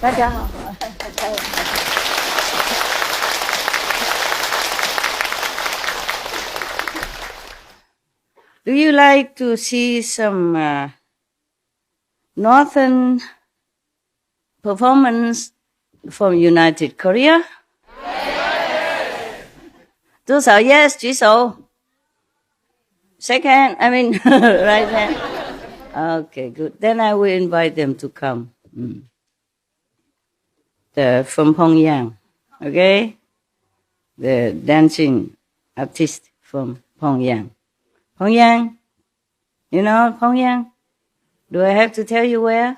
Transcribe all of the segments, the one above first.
大家好。Do you like to see some northern performance from United Korea? Yes. 多少 yes 举手。Shake hand, right hand. Okay, good. Then I will invite them to come. They're from Pyongyang, okay? The dancing artist from Pyongyang. Pyongyang, you know Pyongyang? Do I have to tell you where?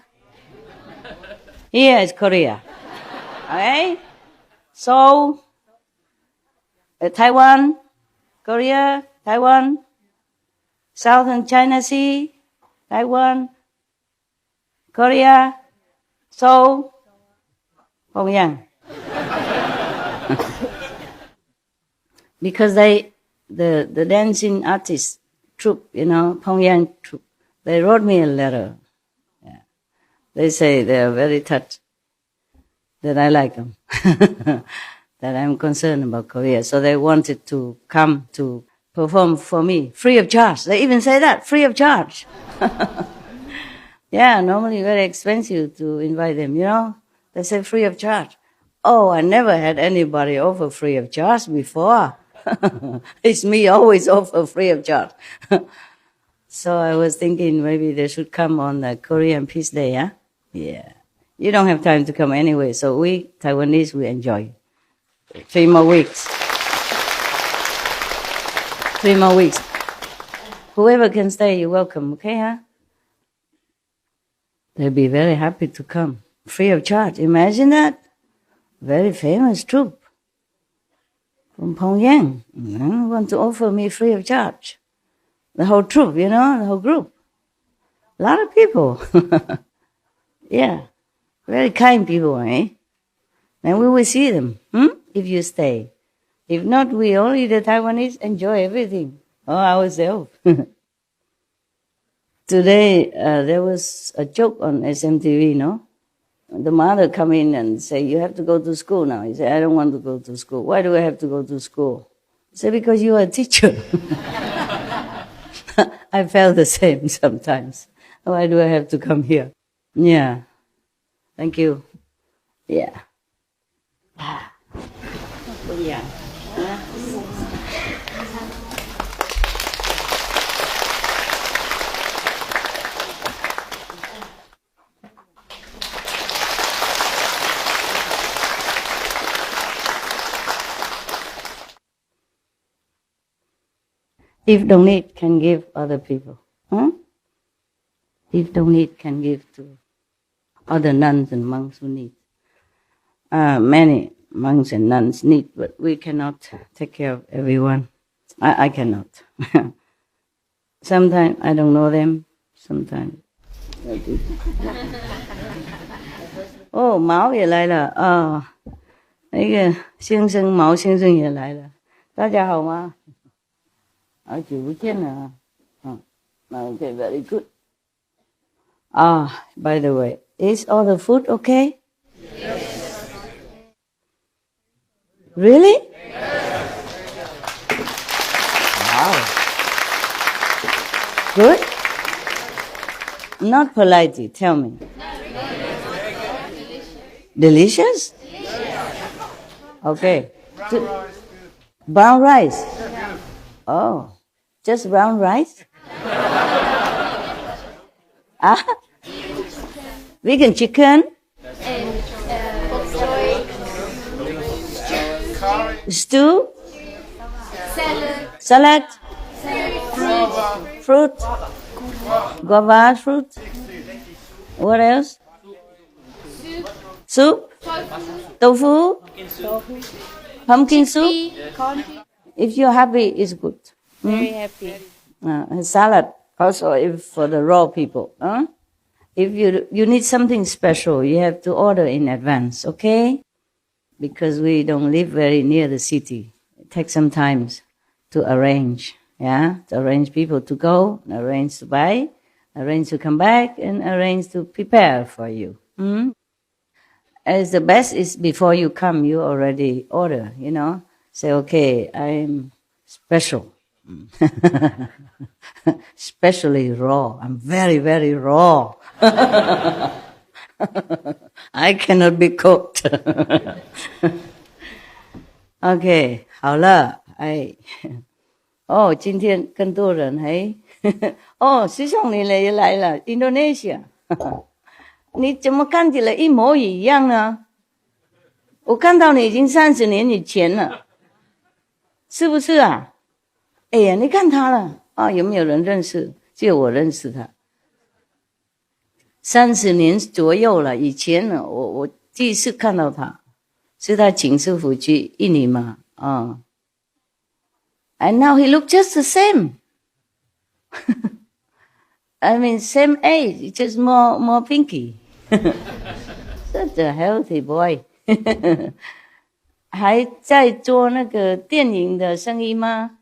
Here is Korea, okay? Seoul, Taiwan, Korea, Taiwan, Southern China Sea, Taiwan, Korea, Seoul, Pyongyang. Because the dancing artist troupe, Pyongyang troupe, they wrote me a letter. Yeah. They say they are very touched that I like them, that I'm concerned about Korea. So they wanted to come to perform for me, free of charge. They even say that, free of charge. Yeah, normally very expensive to invite them, They say free of charge. Oh, I never had anybody offer free of charge before. It's me always offer free of charge. So I was thinking maybe they should come on the Korean Peace Day, yeah? Yeah. You don't have time to come anyway, so we, Taiwanese, we enjoy. 3 more weeks. 3 more weeks. Whoever can stay, you're welcome, okay, huh? They'll be very happy to come. Free of charge. Imagine that. Very famous troupe from Pyongyang. Want to offer me free of charge. The whole troupe, the whole group. A lot of people. Yeah. Very kind people, eh? And we will see them, if you stay. If not, we only the Taiwanese enjoy everything. Ourselves. Today, there was a joke on SMTV, The mother come in and say, you have to go to school now. He said, I don't want to go to school. Why do I have to go to school? He said, because you are a teacher. I felt the same sometimes. Why do I have to come here? Yeah. Thank you. Yeah. Yeah. If don't need, can give other people. If don't need, can give to other nuns and monks who need. Many monks and nuns need, but we cannot take care of everyone. I cannot. Sometimes I don't know them. Sometimes I do. Oh, Mao 也来了啊！那个先生毛先生也来了，大家好吗？好久不见了啊！Okay, very good. By the way, is all the food okay? Yes. Really? Yes. Wow. Good? Not politely, tell me. Delicious? Yes. Okay. Brown rice? Oh, just brown rice? Vegan chicken? And stew? Salad? Fruit? Guava fruit? What else? Soup? Tofu? Pumpkin soup? If you're happy, it's good. Very happy. And salad also if for the raw people. If you need something special, you have to order in advance, okay? Because we don't live very near the city. It takes some time to arrange, to arrange people to go, arrange to buy, arrange to come back, and arrange to prepare for you. As the best is before you come, you already order, Say, okay, I'm special. Especially raw. I'm very, very raw. I cannot be cooked. OK， 好了，哎，今天更多人嘿，师兄你也来了 ，Indonesia， 你怎么看起来一模一样呢？我看到你已经30年以前了，是不是啊？哎呀，你看他了啊？有没有人认识？只有我认识他。30年左右了，以前呢，我第一次看到他，是他请师傅去印尼嘛，And now he look just the same. I mean, same age, just more pinky. Such a healthy boy. 还在做那个电影的生意吗？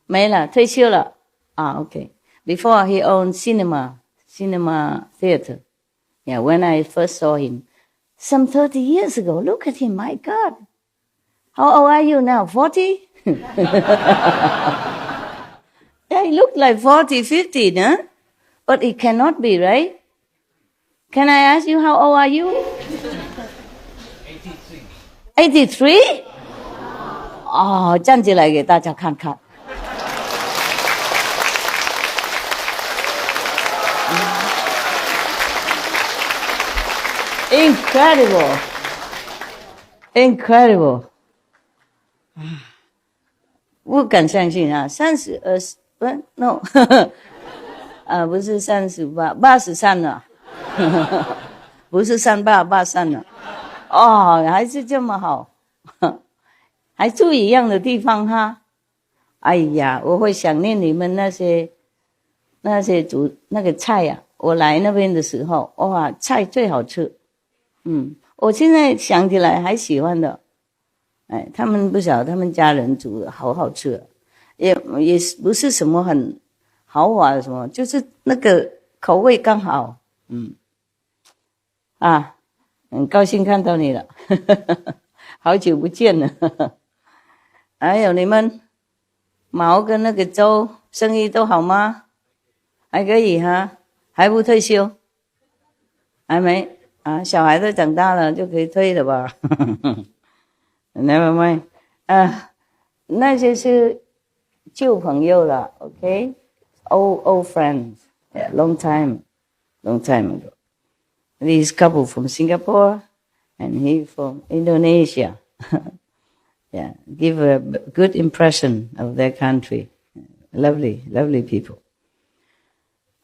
没了，退休了。OK. Before he owned cinema theater. Yeah, when I first saw him, some 30 years ago. Look at him, my God. How old are you now? 40? Yeah, he looked like 40, 50, huh? But it cannot be, right? Can I ask you how old are you? 83? 站起来给大家看看。Incredible. Incredible. 不敢相信啊，32不 no 不是38 83了不是38 83了还是这么好还住一样的地方哈。哎呀，我会想念你们那些煮那个菜啊，我来那边的时候，哇，菜最好吃。我现在想起来还喜欢的。哎，他们不晓得他们家人煮的好好吃，也不是什么很豪华的什么，就是那个口味刚好。很高兴看到你了，好久不见了。还有你们毛跟那个周生意都好吗？还可以哈，还不退休？还没小孩都长大了就可以退了吧？Never mind. 那些是旧朋友了 ，OK? Old friends. Yeah, long time ago. This couple from Singapore and he from Indonesia. Yeah, give a good impression of their country. Lovely, lovely people.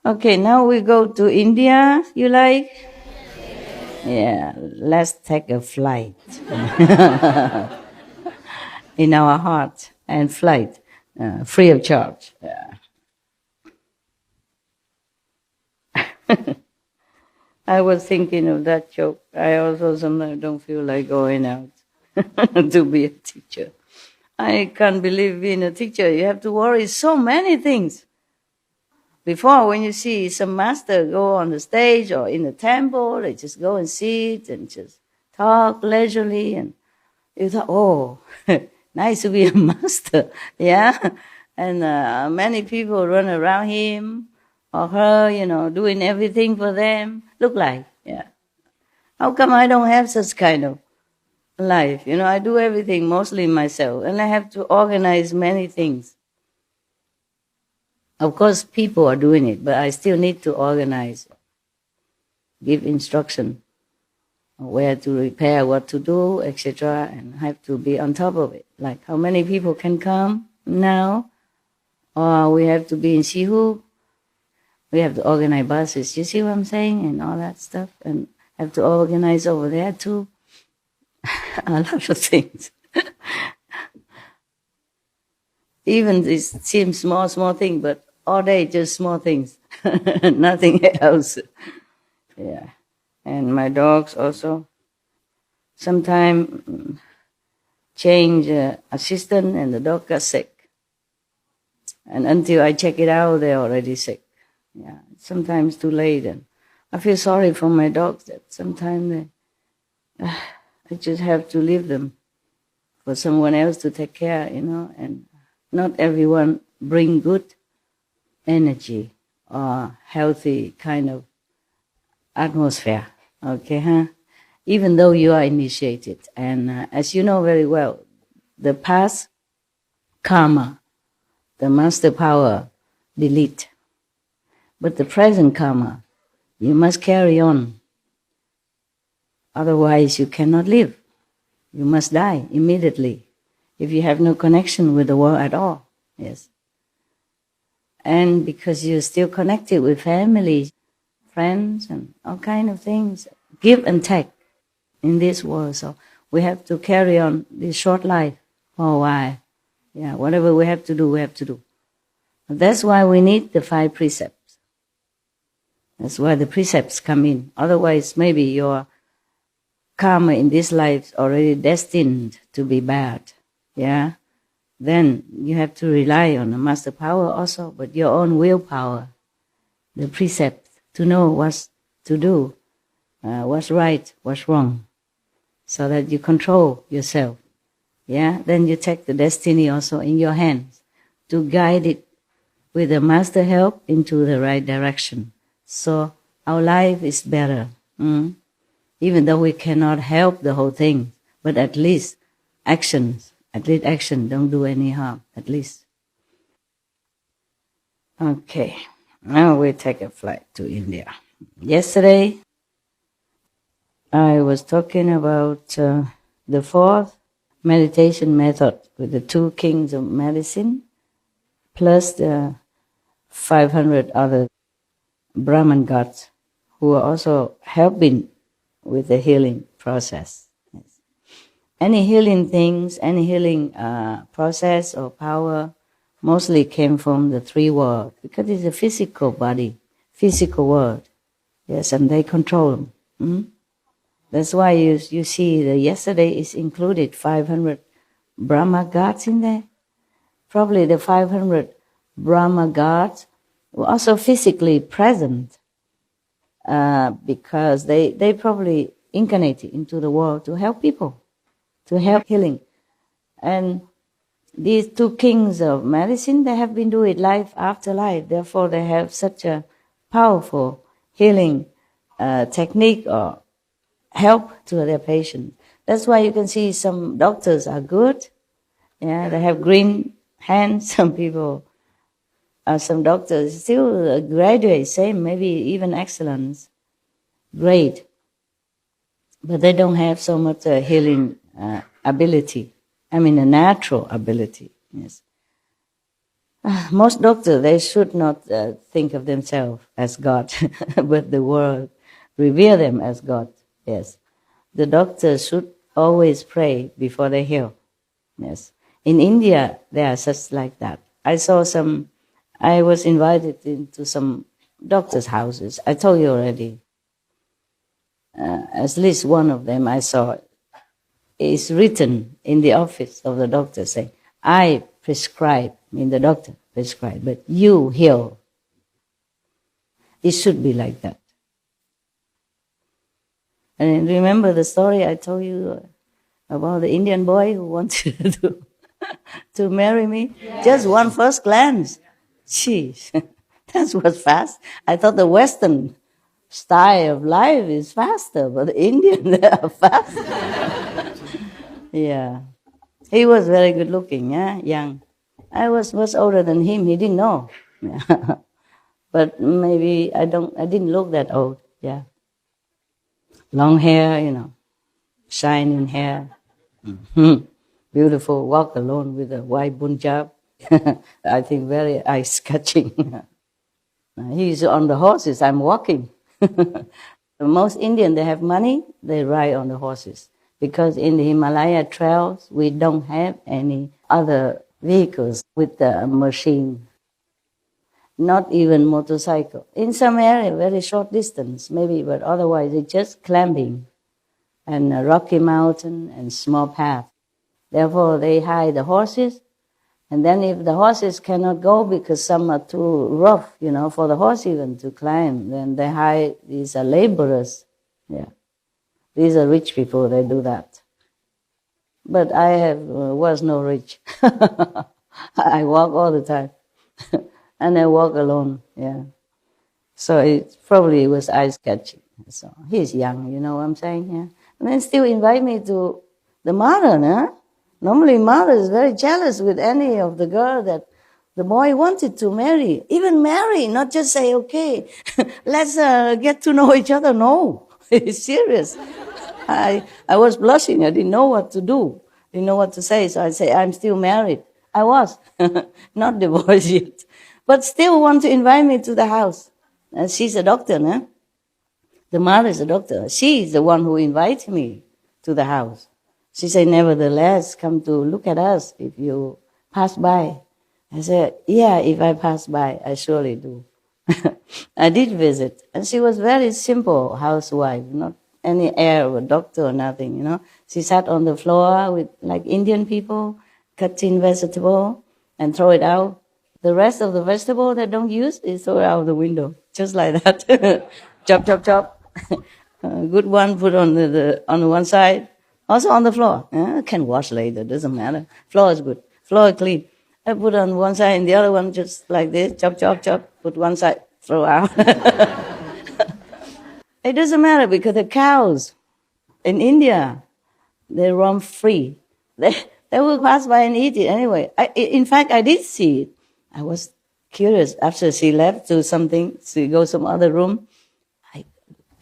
Okay, now we go to India. You like? Yeah, let's take a flight. In our heart and flight, free of charge. Yeah. I was thinking of that joke. I also sometimes don't feel like going out to be a teacher. I can't believe being a teacher. You have to worry so many things. Before, when you see some master go on the stage or in the temple, they just go and sit and just talk leisurely, and you thought, oh, nice to be a master, yeah? And many people run around him or her, doing everything for them. Look like, yeah. How come I don't have such kind of life? I do everything mostly myself, and I have to organize many things. Of course, people are doing it, but I still need to organize, give instruction, where to repair, what to do, etc., and have to be on top of it. Like how many people can come now, or we have to be in Sihu. We have to organize buses. You see what I'm saying? And all that stuff. And have to organize over there too. A lot of things. Even this seems small thing, but all day just small things. Nothing else. Yeah. And my dogs also. Sometimes change assistant and the dog got sick. And until I check it out, they're already sick. Yeah, sometimes too late, and I feel sorry for my dogs that sometimes I just have to leave them for someone else to take care, and not everyone bring good energy or healthy kind of atmosphere, okay, huh? Even though you are initiated. And as you know very well, the past karma, the master power, delete. But the present karma, you must carry on. Otherwise, you cannot live. You must die immediately if you have no connection with the world at all. Yes. And because you're still connected with family, friends, and all kind of things, give and take in this world. So we have to carry on this short life for a while. Yeah, whatever we have to do, we have to do. That's why we need the 5 precepts. That's why the precepts come in. Otherwise, maybe your karma in this life is already destined to be bad. Yeah? Then you have to rely on the master power also, but your own willpower, the precepts, to know what to do, what's right, what's wrong, so that you control yourself. Yeah? Then you take the destiny also in your hands to guide it with the master help into the right direction. So our life is better. Even though we cannot help the whole thing, but at least action don't do any harm, at least. Okay, now we take a flight to India. Yesterday, I was talking about the 4th meditation method with the 2 kings of medicine, plus the 500 other Brahman gods who are also helping with the healing process. Yes. Any healing things, any healing process or power mostly came from the 3 worlds, because it's a physical body, physical world. Yes, and they control them. That's why you see that yesterday is included 500 Brahma gods in there. Probably the 500 Brahma gods were also physically present because they probably incarnated into the world to help people, to help healing. And these 2 kings of medicine, they have been doing it life after life. Therefore, they have such a powerful healing technique or help to their patients. That's why you can see some doctors are good. Yeah, they have green hands. Some people, some doctors still graduate, same, maybe even excellence, great. But they don't have so much healing ability. I mean, a natural ability. Yes. Most doctors, they should not think of themselves as God, but the world revere them as God. Yes. The doctors should always pray before they heal. Yes. In India, there are such like that. I was invited into some doctors' houses. I told you already. At least one of them I saw is written in the office of the doctor saying, I prescribe, I mean the doctor prescribe, but you heal. It should be like that. And remember the story I told you about the Indian boy who wanted to marry me? Yes. Just one first glance. Jeez, that was fast. I thought the Western style of life is faster, but the Indian, they are fast. Yeah. He was very good looking, yeah, young. I was much older than him, he didn't know. Yeah. But maybe I didn't look that old, yeah. Long hair, shining hair. Mm-hmm. Beautiful, walk alone with a white bunjab. I think very eye-catching. He's on the horses, I'm walking. Most Indians, they have money, they ride on the horses. Because in the Himalaya trails, we don't have any other vehicles with the machine. Not even motorcycle. In some area, very short distance, maybe, but otherwise it's just climbing and a rocky mountain and small path. Therefore, they hire the horses, and then if the horses cannot go because some are too rough, for the horse even to climb, then they hire these laborers, yeah, These are rich people, they do that. But I was no rich. I walk all the time. And I walk alone, yeah. So it probably was eye-catching. So he's young, you know what I'm saying? Yeah. And then still invite me to the mother, no? Normally mother is very jealous with any of the girl that the boy wanted to marry. Even marry, not just say, okay, let's get to know each other. No, it's serious. I was blushing. I didn't know what to do. Didn't know what to say. So I say, I'm still married. I was, not divorced yet. But still want to invite me to the house. She's a doctor, no? The mother is a doctor. She is the one who invited me to the house. She said, nevertheless, come to look at us if you pass by. I said, yeah, if I pass by, I surely do. I did visit. And she was very simple housewife, not any air of a doctor or nothing, you know. She sat on the floor with, like Indian people, cutting vegetable and throw it out. The rest of the vegetable that don't use is throw it out the window, just like that. Chop, chop, chop. Good one put on on one side, also on the floor. Can wash later, doesn't matter. Floor is good, floor is clean. I put on one side and the other one just like this, chop, chop, chop. Put one side, throw out. It doesn't matter because the cows in India, they roam free. They will pass by and eat it anyway. In fact, I did see it. I was curious. After she left to something, she goes some other room. I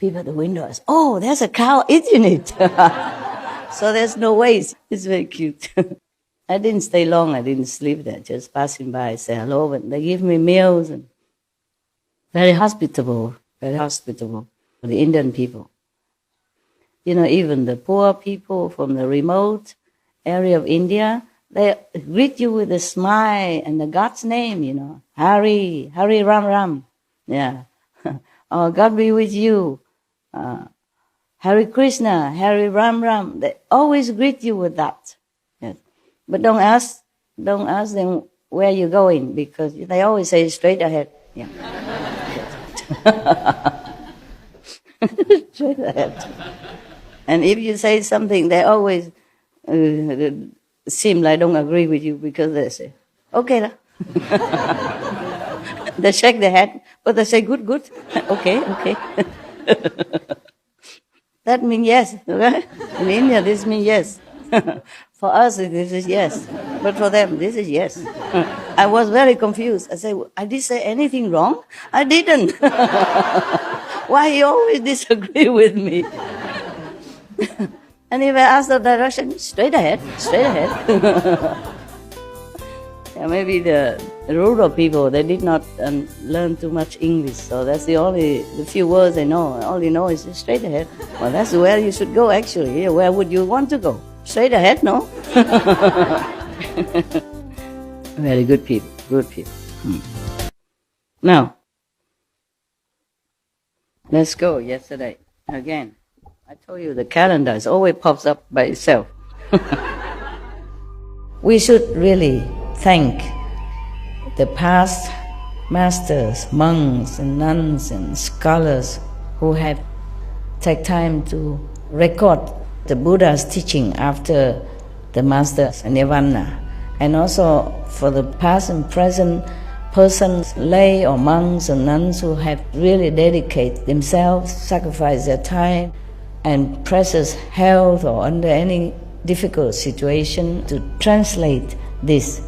peep at the window. Oh, there's a cow eating it. So there's no waste. It's very cute. I didn't stay long. I didn't sleep there. Just passing by, say hello. And they give me meals. And very hospitable. The Indian people. You know, even the poor people from the remote area of India, they greet you with a smile and the God's name, you know. Hari Ram Ram. Yeah. Oh, God be with you. Hare Krishna, Hare Ram Ram. They always greet you with that. Yes. But don't ask them where you're going because they always say straight ahead. Yeah. Straight ahead. And if you say something, they always seem like don't agree with you because they say, okay lah. They shake their head, but they say, good. Okay. That means yes, right? In India, this means yes. For us, this is yes. But for them, this is yes. I was very confused. I said, I did say anything wrong? I didn't. Why you always disagree with me? And if I ask the direction, straight ahead. Yeah, maybe the rural people, they did not learn too much English, so that's the few words they know. All they know is straight ahead. Well, that's where you should go, actually. Yeah, where would you want to go? Straight ahead, no? Very good people. Now, let's go yesterday again. I told you the calendar always pops up by itself. We should really thank the past masters, monks and nuns and scholars who have taken time to record the Buddha's teaching after the master's nirvana, and also for the past and present persons, lay or monks or nuns who have really dedicated themselves, sacrificed their time and precious health or under any difficult situation to translate this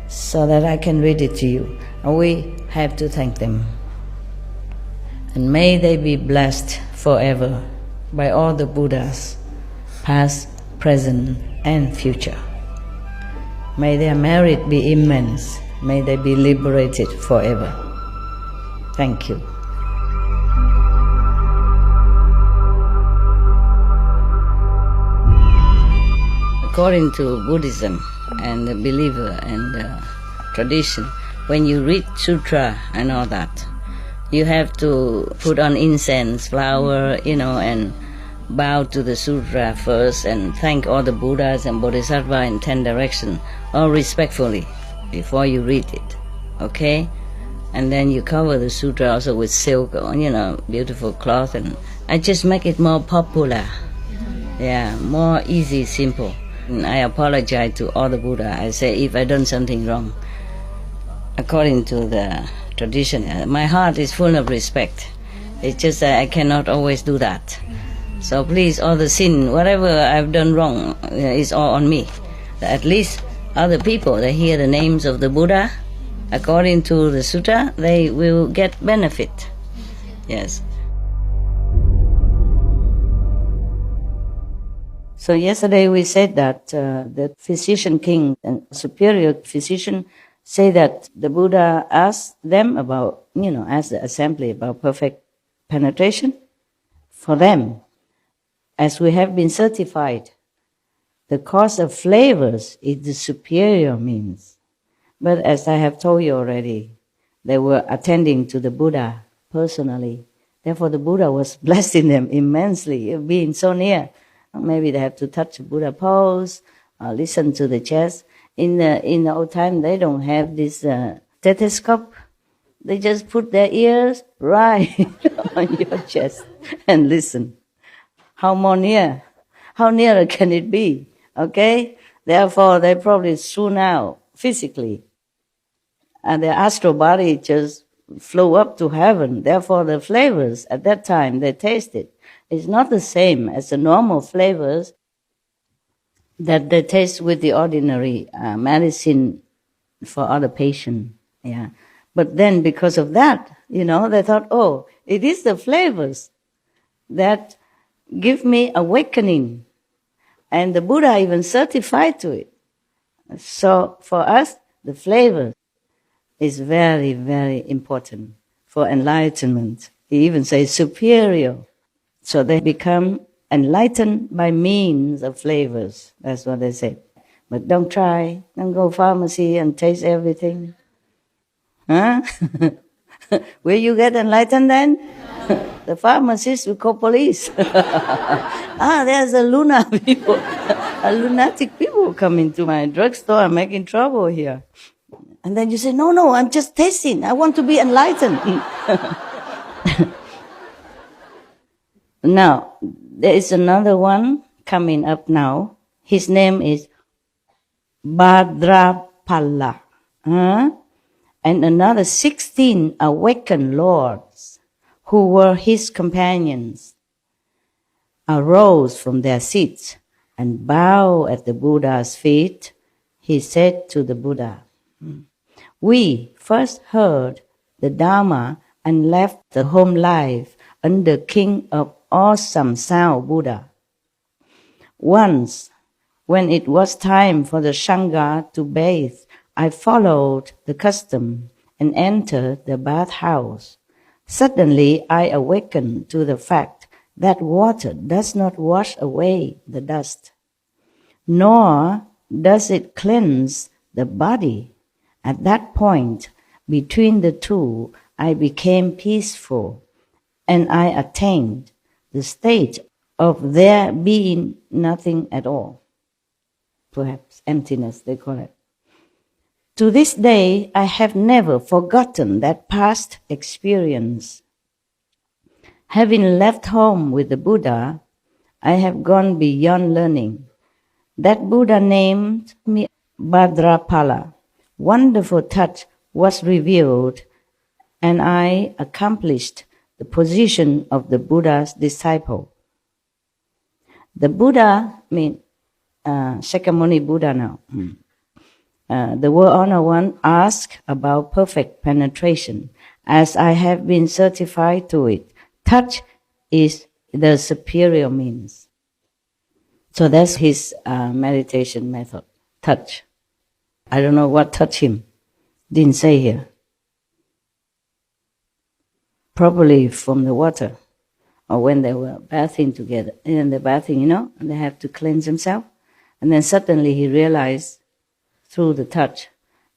so that I can read it to you. And we have to thank them. And may they be blessed forever by all the Buddhas, past, present, and future. May their merit be immense. May they be liberated forever. Thank you. According to Buddhism and the believer and tradition, when you read sutra and all that, you have to put on incense, flower, and bow to the sutra first and thank all the Buddhas and Bodhisattva in 10 directions, all respectfully, before you read it, okay? And then you cover the sutra also with silk or, beautiful cloth, and I just make it more popular, Yeah, more easy, simple. And I apologize to all the Buddha. I say if I done something wrong, according to the tradition, my heart is full of respect. It's just that I cannot always do that. So please, all the sin, whatever I've done wrong, is all on me. At least other people, they hear the names of the Buddha, according to the sutta, they will get benefit. Yes. So yesterday we said that the physician king and superior physician say that the Buddha asked them about, asked the assembly about perfect penetration. For them, as we have been certified, the cause of flavors is the superior means. But as I have told you already, they were attending to the Buddha personally. Therefore the Buddha was blessing them immensely, being so near. Maybe they have to touch the Buddha pose, or listen to the chest. In the old time, they don't have this stethoscope. They just put their ears right on your chest and listen. How more near? How nearer can it be? Okay? Therefore, they probably soon out physically. And their astral body just flew up to heaven. Therefore, the flavors at that time they tasted is not the same as the normal flavors that they taste with the ordinary medicine for other patients. Yeah. But then because of that, they thought, oh, it is the flavors that give me awakening. And the Buddha even certified to it. So for us, the flavor is very, very important for enlightenment. He even says superior. So they become enlightened by means of flavors. That's what they say. But don't try. Don't go pharmacy and taste everything. Huh? Will you get enlightened then? The pharmacist will call police. There's a lunatic people coming to my drugstore and making trouble here. And then you say, no, I'm just tasting. I want to be enlightened. Now, there is another one coming up now. His name is Bhadrapala. And another 16 awakened lords who were his companions arose from their seats and bowed at the Buddha's feet. He said to the Buddha, we first heard the Dharma and left the home life under King of Awesome Sound Buddha. Once, when it was time for the Sangha to bathe, I followed the custom and entered the bathhouse. Suddenly I awakened to the fact that water does not wash away the dust, nor does it cleanse the body. At that point, between the two, I became peaceful, and I attained the state of there being nothing at all. Perhaps emptiness, they call it. To this day, I have never forgotten that past experience. Having left home with the Buddha, I have gone beyond learning. That Buddha named me Bhadrapala. Wonderful touch was revealed, and I accomplished the position of the Buddha's disciple. The Buddha, Shakyamuni Buddha now. The World Honor One asked about perfect penetration. As I have been certified to it, touch is the superior means. So that's his meditation method, touch. I don't know what touched him. Didn't say here. Probably from the water, or when they were bathing together. And they're bathing, and they have to cleanse themselves. And then suddenly he realized through the touch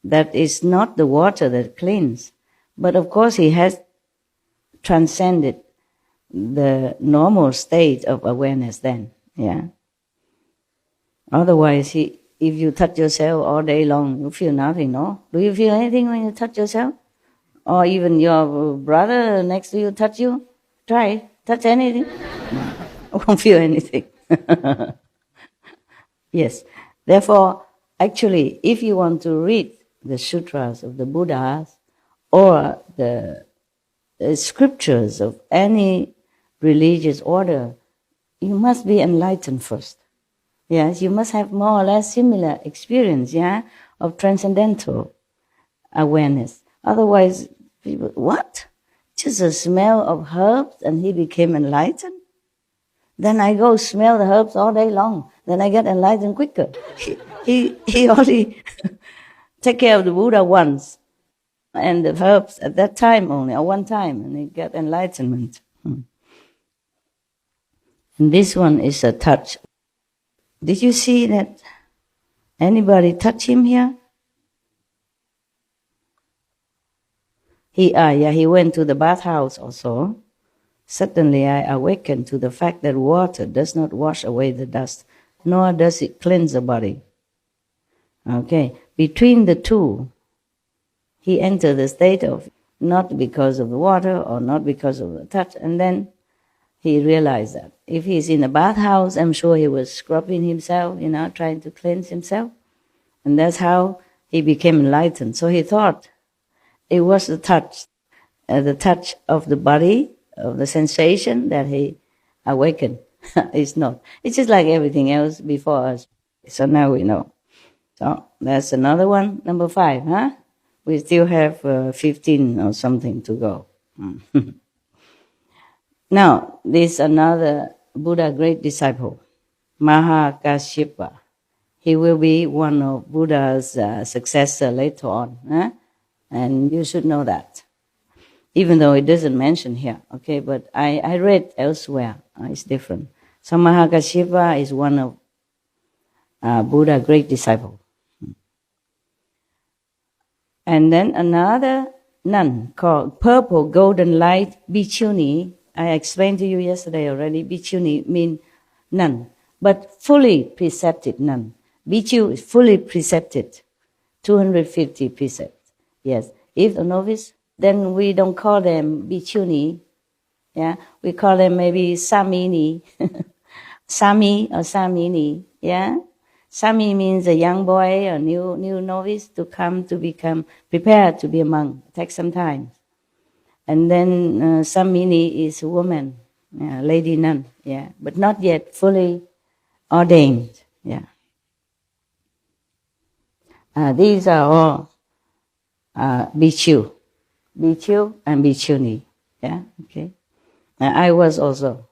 that it's not the water that cleans. But of course he has transcended the normal state of awareness then. Yeah. Otherwise, if you touch yourself all day long, you feel nothing, no? Do you feel anything when you touch yourself? Or even your brother next to you touch you? Try, touch anything. No, I won't feel anything. Yes. Therefore, actually, if you want to read the sutras of the Buddhas or the scriptures of any religious order, you must be enlightened first. Yes, you must have more or less similar experience, yeah, of transcendental awareness. Otherwise, people, what? Just a smell of herbs and he became enlightened? Then I go smell the herbs all day long. Then I get enlightened quicker. He only take care of the Buddha once and the herbs at that time only, or one time, and he get enlightenment. And this one is a touch. Did you see that anybody touch him here? He went to the bathhouse also. Suddenly I awakened to the fact that water does not wash away the dust, nor does it cleanse the body. Okay, between the two, he entered the state of not because of the water or not because of the touch, and then he realized that if he's in a bathhouse, I'm sure he was scrubbing himself, trying to cleanse himself. And that's how he became enlightened. So he thought it was the touch of the body, of the sensation that he awakened. It's not. It's just like everything else before us. So now we know. So that's another one, number 5, huh? We still have 15 or something to go. Now, this another Buddha great disciple, Mahakashyapa. He will be one of Buddha's successor later on. Huh? And you should know that. Even though it doesn't mention here, okay? But I read elsewhere. It's different. So Mahakashyapa is one of Buddha great disciple. And then another nun called Purple Golden Light Bhikkhuni. I explained to you yesterday already. Bhikkhuni means nun, but fully precepted nun. Bhikkhu is fully precepted, 250 precepts. Yes. If a novice, then we don't call them Bhikkhuni. Yeah, we call them maybe Samini, Sami or Samini. Yeah. Sami means a young boy or new novice to come to become prepared to be a monk. It takes some time. And then Samini is a woman, lady nun, yeah, but not yet fully ordained. Yeah. These are all bhikkhu and bhikkhuni. Yeah, okay. I was also.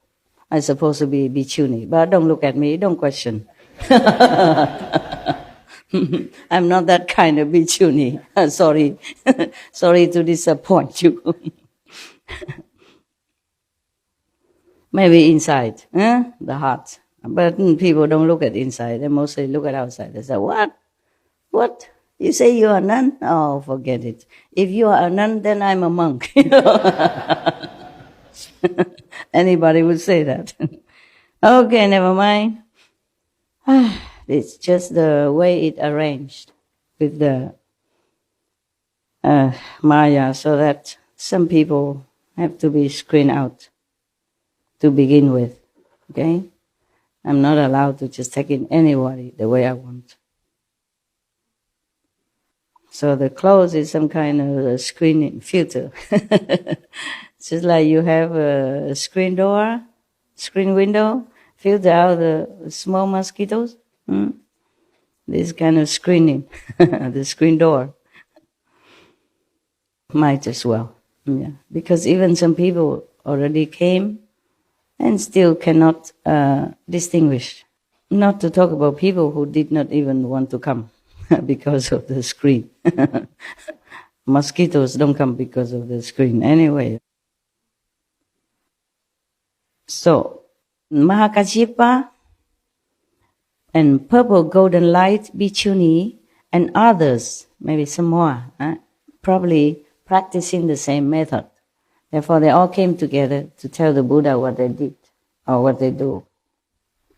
I'm supposed to be bhikkhuni, but don't look at me. Don't question. I'm not that kind of bhikkhuni. Sorry. Sorry to disappoint you. Maybe inside, the heart. But people don't look at inside. They mostly look at outside. They say, what? What? You say you are a nun? Oh, forget it. If you are a nun, then I'm a monk. Anybody would say that. Okay, never mind. It's just the way it arranged with the Maya, so that some people have to be screened out to begin with. Okay? I'm not allowed to just take in anybody the way I want. So the clothes is some kind of a screening filter. It's just like you have a screen door, screen window, filter out the small mosquitoes. This kind of screening, the screen door. Might as well. Yeah. Because even some people already came and still cannot distinguish. Not to talk about people who did not even want to come because of the screen. Mosquitoes don't come because of the screen anyway. So, Mahakashyapa and Purple Golden Light Bhikkhuni and others, maybe some more, probably practicing the same method. Therefore, they all came together to tell the Buddha what they did or what they do.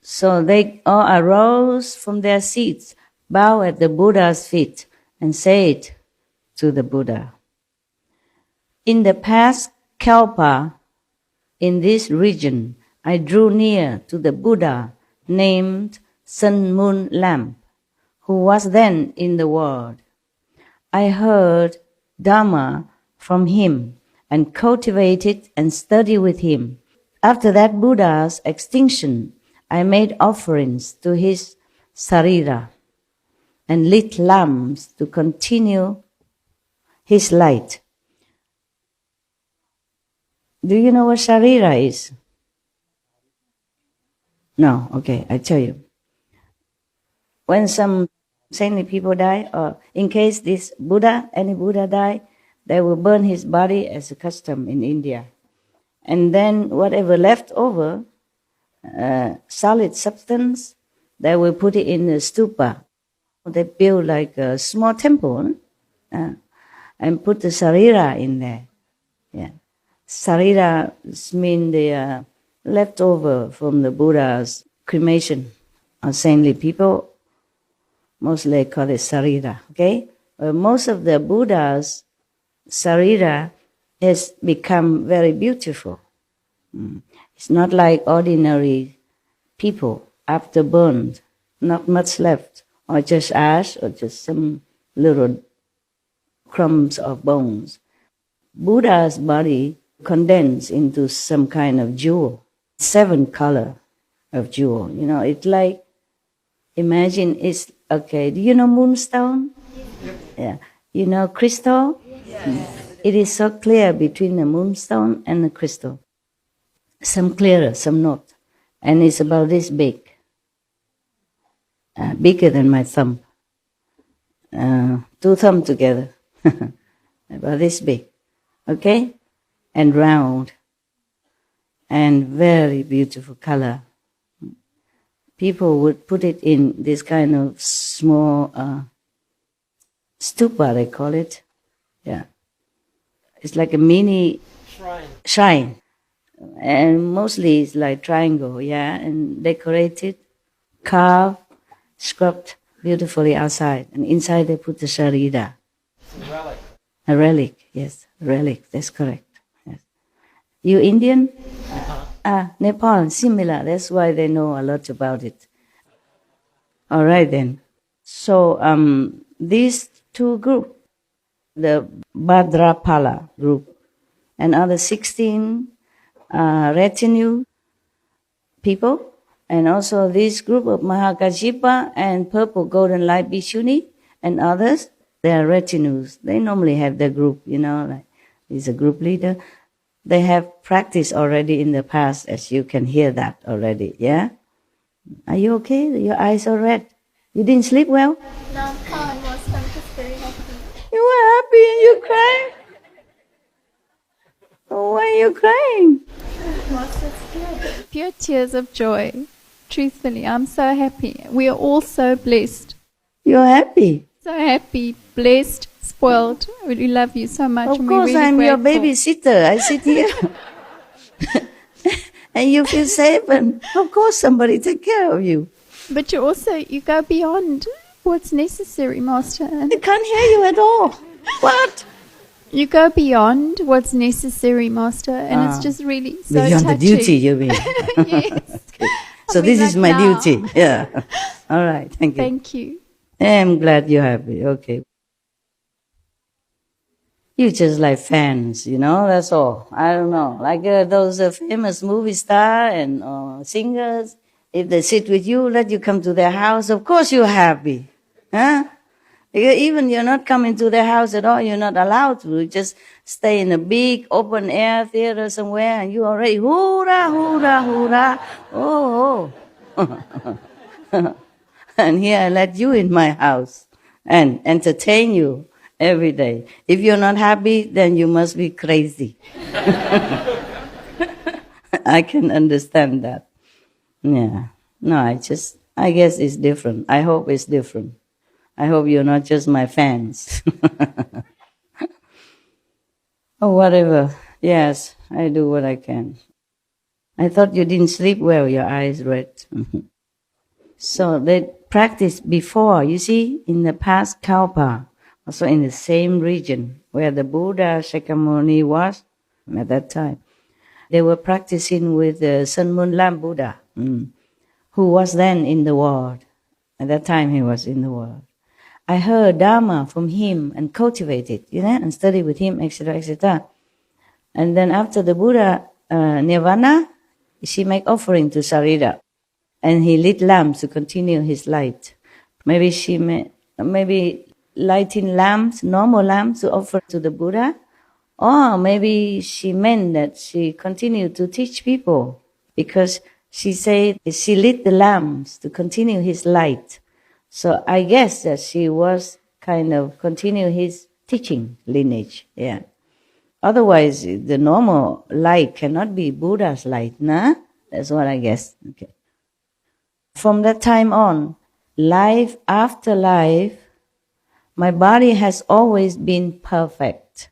So they all arose from their seats, bowed at the Buddha's feet, and said to the Buddha, "In the past Kalpa, in this region, I drew near to the Buddha named Sun Moon Lamp, who was then in the world. I heard Dharma from him and cultivated and studied with him. After that Buddha's extinction, I made offerings to his sarira and lit lamps to continue his light. Do you know what sarira is? No, okay, I tell you. When some saintly people die, or in case this Buddha, any Buddha die, they will burn his body as a custom in India. And then whatever left over, solid substance, they will put it in a stupa. They build like a small temple and put the sarira in there. Yeah, sarira means the leftover from the Buddha's cremation. Or saintly people mostly call it sarira. Okay, most of the Buddha's sarira has become very beautiful. It's not like ordinary people after burned, not much left, or just ash, or just some little crumbs of bones. Buddha's body condensed into some kind of jewel, 7 color of jewel. You know, it's like, imagine it's, okay, do you know moonstone? Yeah. You know crystal? Yes. It is so clear between the moonstone and the crystal. Some clearer, some not. And it's about this big. Bigger than my thumb. 2 thumbs together. About this big. Okay? And round. And very beautiful color. People would put it in this kind of small stupa, they call it. Yeah. It's like a mini shrine. And mostly it's like triangle, yeah, and decorated, carved, scrubbed beautifully outside. And inside they put the sarira. A relic. A relic, yes, a relic, that's correct. Yes. You Indian? Nepal, similar, that's why they know a lot about it. All right then. So these 2 groups, the Bhadrapala group and other 16 retinue people, and also this group of Mahakashipa and Purple Golden Light Bhikshuni and others, they are retinues. They normally have their group, you know, like he's a group leader. They have practiced already in the past, as you can hear that already, yeah? Are you okay? Your eyes are red. You didn't sleep well? No, I'm fine. I'm just very happy. You were happy and you cried? Oh, why are you crying? Pure tears of joy. Truthfully, I'm so happy. We are all so blessed. You're happy? So happy, blessed, spoiled. We love you so much. Of course, I'm grateful. your babysitter. I sit here. And you feel safe, and of course somebody take care of you. But you go beyond what's necessary, Master. I can't hear you at all. What? You go beyond what's necessary, Master, and it's just really so beyond touching. the duty, you mean? Yes. Okay. So this is my duty. Yeah. All right. Thank you. Thank you. I'm glad you're happy. Okay. You just like fans, you know, that's all. I don't know. Like those famous movie stars and singers, if they sit with you, let you come to their house, of course you're happy. Huh? Even you're not coming to their house at all, you're not allowed to. You just stay in a big open air theater somewhere and you already, hoorah, hoorah, hoorah. Oh. And here I let you in my house and entertain you every day. If you're not happy, then you must be crazy. I can understand that. Yeah. No, I guess it's different. I hope it's different. I hope you're not just my fans. Oh, whatever. Yes, I do what I can. I thought you didn't sleep well, your eyes red. So they practiced before, you see, in the past Kalpa, also in the same region where the Buddha Shakyamuni was at that time. They were practicing with the Sun Moon Lamp Buddha, who who was then in the world. At that time he was in the world. I heard Dharma from him and cultivated, and studied with him, etc., etc. And then after the Buddha nirvana, she make offering to Sarita, and he lit lamps to continue his light. Maybe lighting lamps, normal lamps, to offer to the Buddha, or maybe she meant that she continued to teach people, because she said she lit the lamps to continue his light. So I guess that she was kind of continue his teaching lineage. Yeah. Otherwise, the normal light cannot be Buddha's light, nah? That's what I guess. Okay. From that time on, life after life, my body has always been perfect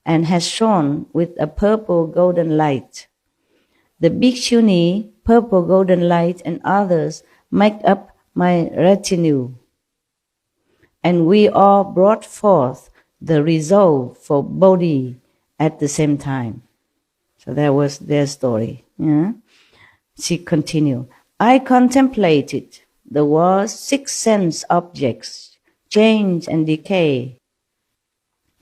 and has shone with a purple golden light. The bhikshuni, purple golden light, and others make up my retinue. And we all brought forth the resolve for Bodhi at the same time. So that was their story. Yeah? She continued, I contemplated the world's 6 sense objects, change and decay.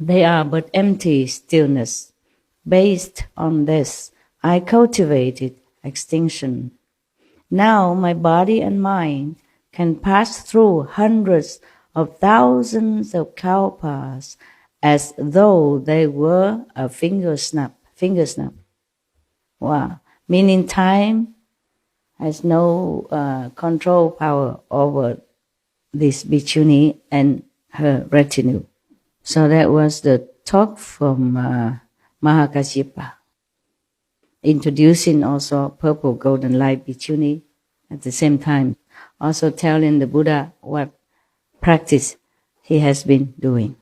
They are but empty stillness. Based on this, I cultivated extinction. Now my body and mind can pass through hundreds of thousands of kalpas as though they were a finger snap. Wow. Meaning time has no control power over this bhikshuni and her retinue. So that was the talk from Mahakasyapa, introducing also purple golden light bhikshuni at the same time, also telling the Buddha what practice he has been doing.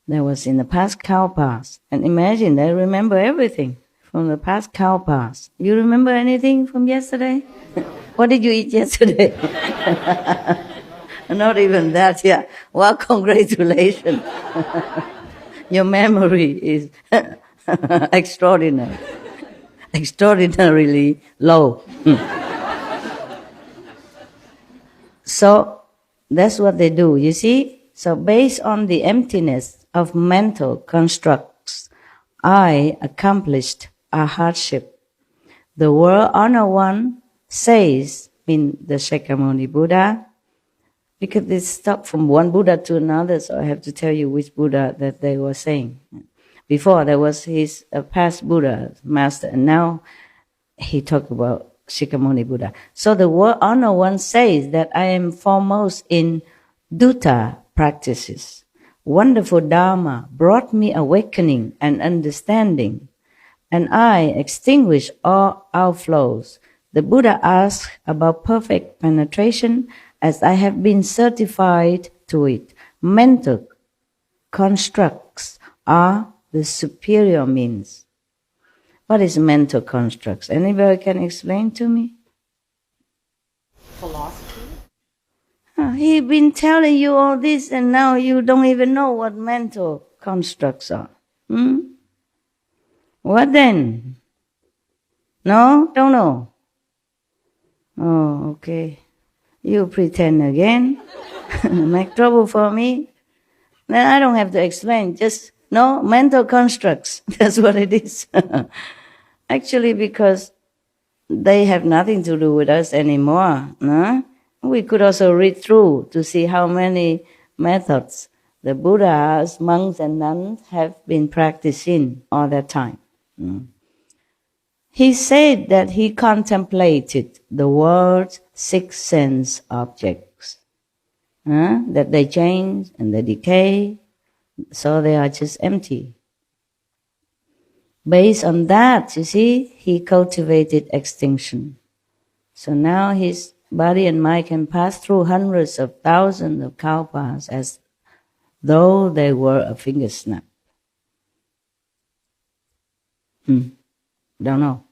That was in the past kalpas. And imagine, they remember everything from the past kalpas. You remember anything from yesterday? What did you eat yesterday? Not even that, yeah. Well, congratulations. Your memory is extraordinary. Extraordinarily low. So, that's what they do, you see? So, based on the emptiness of mental constructs, I accomplished a hardship. The world honor one says, in the Shakyamuni Buddha, because they stop from one Buddha to another, so I have to tell you which Buddha that they were saying. Before, there was his past Buddha, master, and now he talked about Shakyamuni Buddha. So the world honor one says that I am foremost in dutta practices. Wonderful Dharma brought me awakening and understanding, and I extinguish all outflows. The Buddha asked about perfect penetration, as I have been certified to it. Mental constructs are the superior means. What is mental constructs? Anybody can explain to me? Philosophy? He's been telling you all this and now you don't even know what mental constructs are. What then? No? Don't know? Oh, okay. You pretend again. Make trouble for me. Then I don't have to explain. Just no mental constructs. That's what it is. Actually, because they have nothing to do with us anymore. No? We could also read through to see how many methods the Buddhas, monks and nuns have been practicing all that time. He said that he contemplated the world's 6 sense objects, that they change and they decay, so they are just empty. Based on that, you see, he cultivated extinction. So now his body and mind can pass through hundreds of thousands of kalpas as though they were a finger snap. Don't know.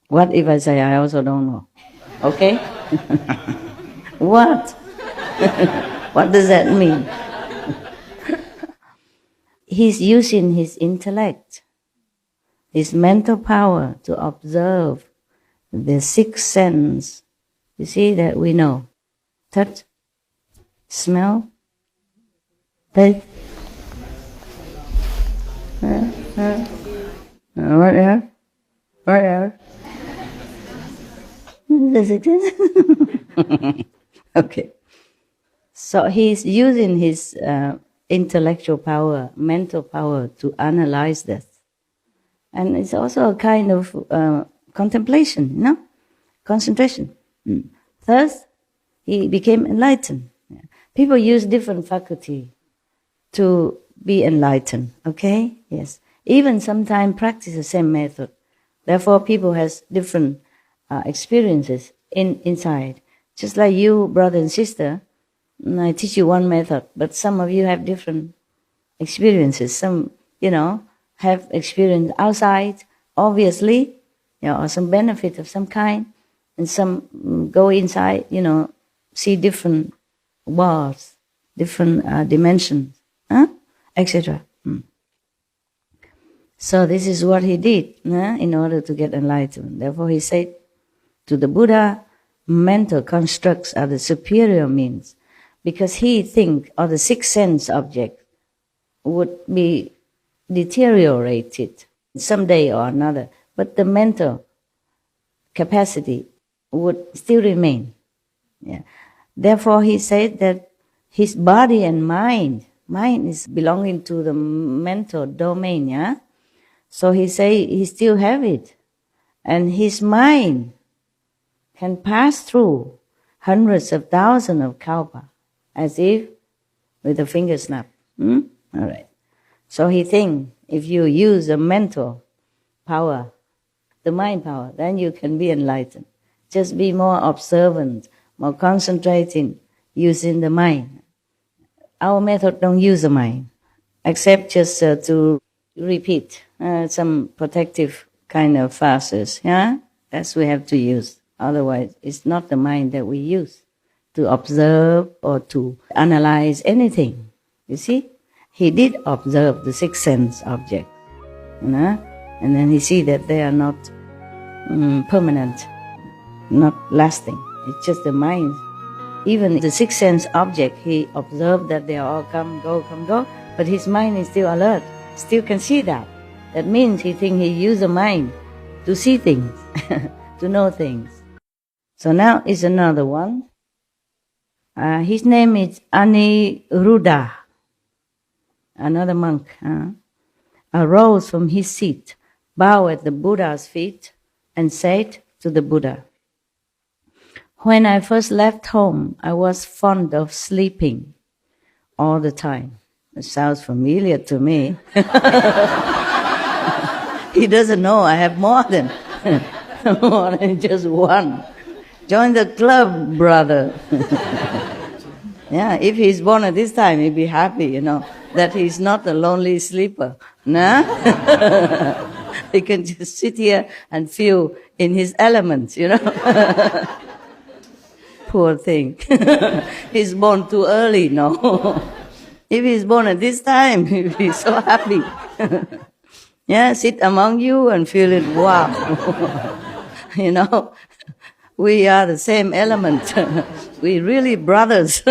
What if I say I also don't know? Okay? What? What does that mean? He's using his intellect, his mental power to observe the 6 sense You see that we know. Touch, smell, taste. What else? What else? Does it exist? Okay. So he's using his intellectual power, mental power to analyze this. And it's also a kind of contemplation, concentration. Thus, he became enlightened. People use different faculty to be enlightened, okay? Yes. Even sometimes practice the same method. Therefore, people has different experiences inside. Just like you, brother and sister, I teach you one method, but some of you have different experiences. Some, have experience outside, obviously, or some benefit of some kind, and some go inside, see different worlds, different dimensions, etc. So this is what he did in order to get enlightenment. Therefore he said to the Buddha, mental constructs are the superior means, because he think, or the sixth sense object would be deteriorated someday or another, but the mental capacity would still remain. Yeah. Therefore he said that his body and mind is belonging to the mental domain, yeah? So he say he still have it. And his mind can pass through hundreds of thousands of kalpa, as if with a finger snap. All right. So he think if you use the mental power, the mind power, then you can be enlightened. Just be more observant, more concentrating, using the mind. Our method don't use the mind, except just to repeat some protective kind of phrases. Yeah, that's we have to use. Otherwise, it's not the mind that we use to observe or to analyze anything. You see, he did observe the sixth sense object, and then he see that they are not permanent, not lasting. It's just the mind. Even the sixth sense object, he observed that they all come, go, but his mind is still alert, still can see that. That means he think he use the mind to see things, to know things. So now is another one. His name is Aniruddha, another monk. Arose from his seat, bowed at the Buddha's feet, and said to the Buddha, "When I first left home, I was fond of sleeping all the time." It sounds familiar to me. He doesn't know I have more than just one. Join the club, brother. Yeah, if he's born at this time, he'd be happy, that he's not a lonely sleeper. Nah? He can just sit here and feel in his element, Poor thing. He's born too early, no. If he's born at this time, he'll be so happy. Yeah, sit among you and feel it, wow. We are the same element. We really brothers.